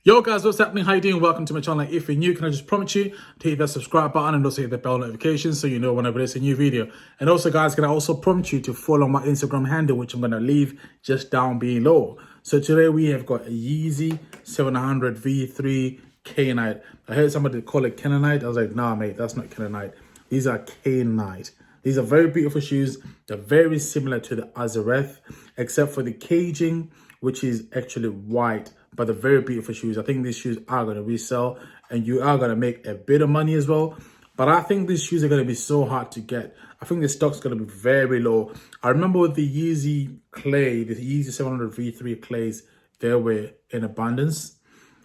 Yo guys, what's happening? How you doing? Welcome to my channel. If you're new, can I just prompt you to hit that subscribe button and also hit the bell notification so you know when I release a new video. And also guys, can I also prompt you to follow my Instagram handle, which I'm going to leave just down below. So today we have got a Yeezy 700 V3 Kyanite. I heard somebody call it Kyanite. I was like, nah mate, that's not Kyanite. These are Kyanite. These are very beautiful shoes. They're very similar to the Azareth, except for the caging, which is actually white, but they're very beautiful shoes. I think these shoes are going to resell and you are going to make a bit of money as well. But I think these shoes are going to be so hard to get. I think the stock's going to be very low. I remember with the Yeezy clay, the Yeezy 700 V3 clays, they were in abundance.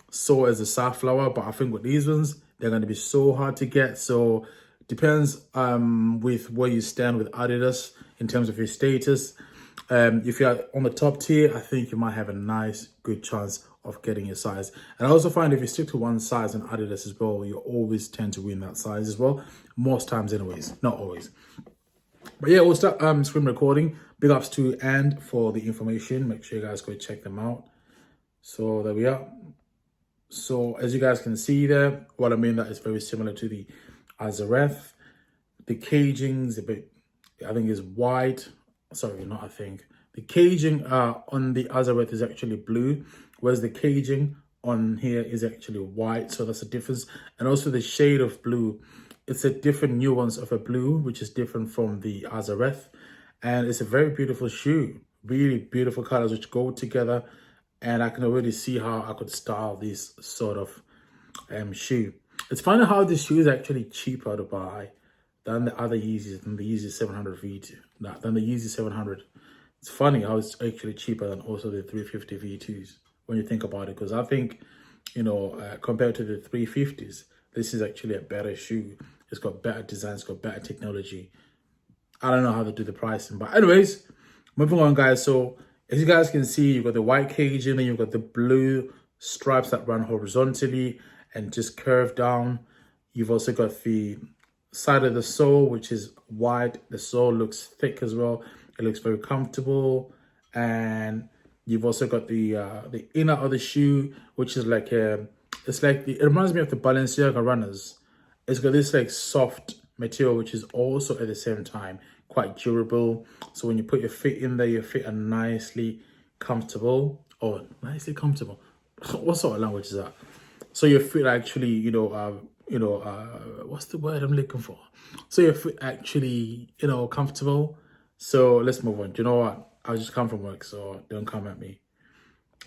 So as the safflower, but I think with these ones, they're going to be so hard to get. So depends with where you stand with Adidas in terms of your status. If you're on the top tier, I think you might have a nice, good chance of getting your size. And I also find if you stick to one size in Adidas as well, you always tend to win that size as well. Most times anyways, not always. But yeah, we'll start screen recording. Big ups to And for the information. Make sure you guys go check them out. So there we are. So as you guys can see there, what I mean that is very similar to the Azareth. The caging's a bit, I think is white. Sorry, not I think. The caging on the Azareth is actually blue, whereas the caging on here is actually white. So that's a difference. And also the shade of blue, it's a different nuance of a blue, which is different from the Azareth. And it's a very beautiful shoe. Really beautiful colors which go together. And I can already see how I could style this sort of shoe. It's funny how this shoe is actually cheaper to buy than the other Yeezys, than the Yeezy 700 V2, than the Yeezy 700. It's funny how it's actually cheaper than also the 350 V2s when you think about it. Because I think, you know, compared to the 350s, this is actually a better shoe. It's got better design, it's got better technology. I don't know how to do the pricing. But anyways, moving on, guys. So as you guys can see, you've got the white caging and you've got the blue stripes that run horizontally and just curve down. You've also got the side of the sole, which is white. The sole looks thick as well. It looks very comfortable. And you've also got the inner of the shoe, which is like it reminds me of the Balenciaga runners. It's got this like soft material, which is also at the same time quite durable. So when you put your feet in there, your feet are nicely comfortable. Oh, nicely comfortable. What sort of language is that? So your feet actually, what's the word I'm looking for? So your feet actually, comfortable. So let's move on. Do you know what? I just come from work, so don't come at me.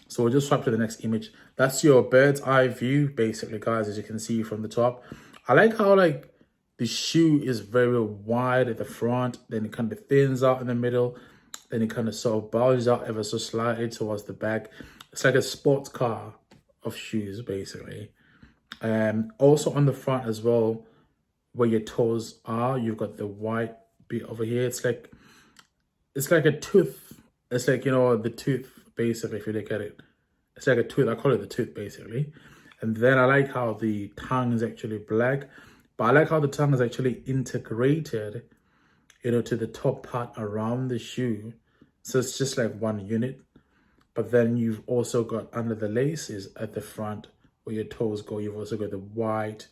So we'll just swipe to the next image. That's your bird's eye view, basically, guys, as you can see from the top. I like how the shoe is very wide at the front, then it kind of thins out in the middle, then it kind of sort of bulges out ever so slightly towards the back. It's like a sports car of shoes, basically. Also on the front as well, where your toes are, you've got the white bit over here. It's like a tooth. It's like, the tooth, basically, if you look at it. It's like a tooth. I call it the tooth, basically. And then I like how the tongue is actually black. But I like how the tongue is actually integrated, to the top part around the shoe. So it's just like one unit. But then you've also got under the laces at the front where your toes go, you've also got the white,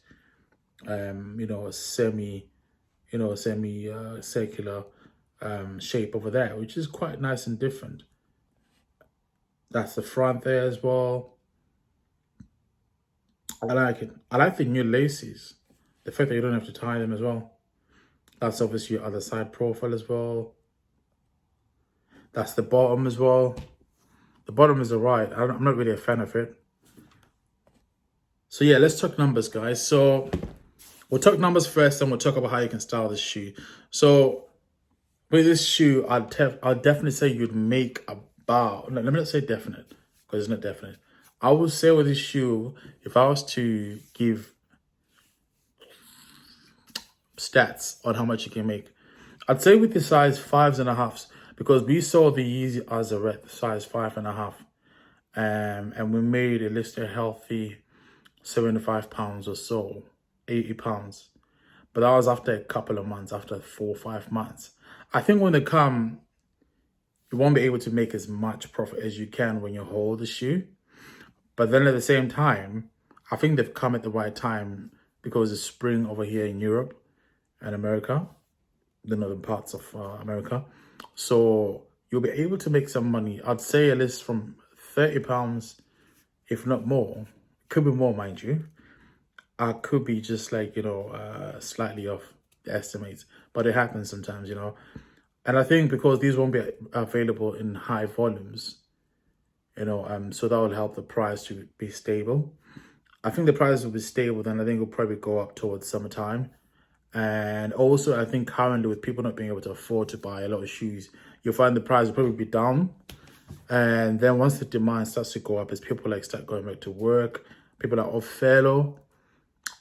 circular shape over there, which is quite nice and different. That's the front there as well. I like it. I like the new laces. The fact that you don't have to tie them as well. That's obviously your other side profile as well. That's the bottom as well. The bottom is alright. I'm not really a fan of it. So yeah, let's talk numbers, guys. So we'll talk numbers first, and we'll talk about how you can style this shoe. So with this shoe, I'll definitely say you'd make about, let me not say definite, because it's not definite. I would say with this shoe, if I was to give stats on how much you can make, I'd say with the size 5.5s, because we saw the Yeezy Azareth size 5.5, and we made at least a healthy 75 pounds or so, 80 pounds. But that was after a couple of months, after 4 or 5 months. I think when they come, you won't be able to make as much profit as you can when you hold the shoe. But then at the same time, I think they've come at the right time because it's spring over here in Europe and America, the northern parts of America. So you'll be able to make some money. I'd say at least from £30, if not more. Could be more, mind you. I could be just like, slightly off the estimates, but it happens sometimes, And I think because these won't be available in high volumes, so that will help the price to be stable. I think the price will be stable, then I think it'll probably go up towards summertime. And also, I think currently with people not being able to afford to buy a lot of shoes, you'll find the price will probably be down. And then once the demand starts to go up, as people like start going back to work, people are off furlough,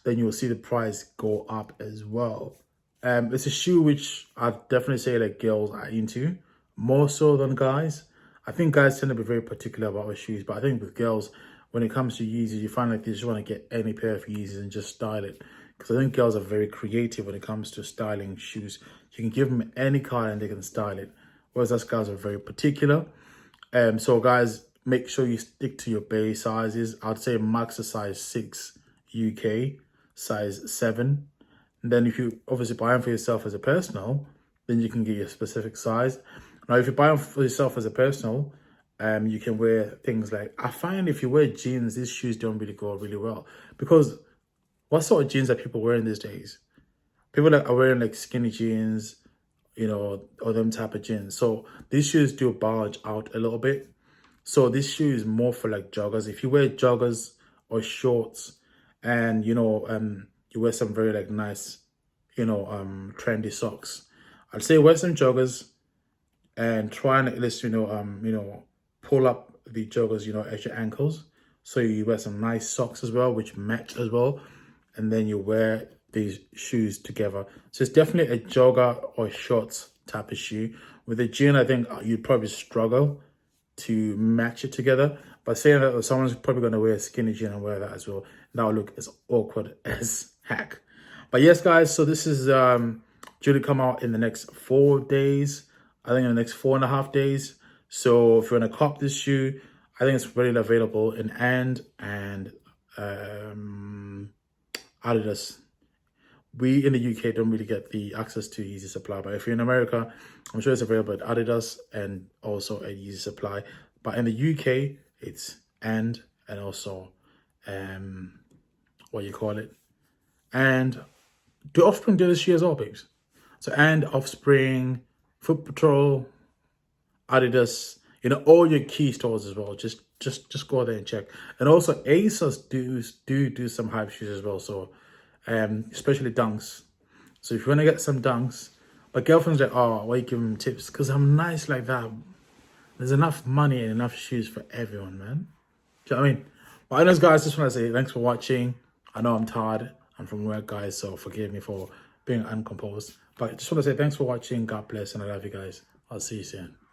then you'll see the price go up as well. It's a shoe which I'd definitely say like girls are into, more so than guys. I think guys tend to be very particular about their shoes, but I think with girls, when it comes to Yeezys, you find like they just want to get any pair of Yeezys and just style it. Because I think girls are very creative when it comes to styling shoes. You can give them any color and they can style it. Whereas us guys are very particular. So guys, make sure you stick to your base sizes. I'd say max a size 6 UK, size 7. And then if you obviously buy them for yourself as a personal, then you can get your specific size. Now, if you buy them for yourself as a personal, you can wear things like, I find if you wear jeans, these shoes don't really go really well. Because what sort of jeans are people wearing these days? People that are wearing like skinny jeans, or them type of jeans. So these shoes do bulge out a little bit. So this shoe is more for like joggers. If you wear joggers or shorts and, you wear some very like nice, trendy socks, I'd say wear some joggers and try and at least, pull up the joggers, at your ankles. So you wear some nice socks as well, which match as well. And then you wear these shoes together. So it's definitely a jogger or shorts type of shoe. With a jean, I think you'd probably struggle to match it together. But saying that, someone's probably going to wear a skinny jean and wear that as well. That will look as awkward as heck. But yes, guys, so this is due to come out in the next 4 days. I think in the next 4.5 days. So if you want to cop this shoe, I think it's readily available in and Adidas. We in the UK don't really get the access to Yeezy Supply, but if you're in America, I'm sure it's available at Adidas and also at Yeezy Supply. But in the UK, it's and also what you call it. And do Offspring do this shoe as well, babes? So and Offspring, Foot Patrol, Adidas, all your key stores as well. Just go there and check. And also ASOS do some hype shoes as well. So especially dunks. So if you want to get some dunks, but girlfriend's like, oh, why you give them tips? Because I'm nice like that. There's enough money and enough shoes for everyone, man. Do you know what I mean? But anyways, guys, just want to say thanks for watching. I know I'm tired. I'm from work, guys, so forgive me for being uncomposed. But I just want to say thanks for watching. God bless, and I love you guys. I'll see you soon.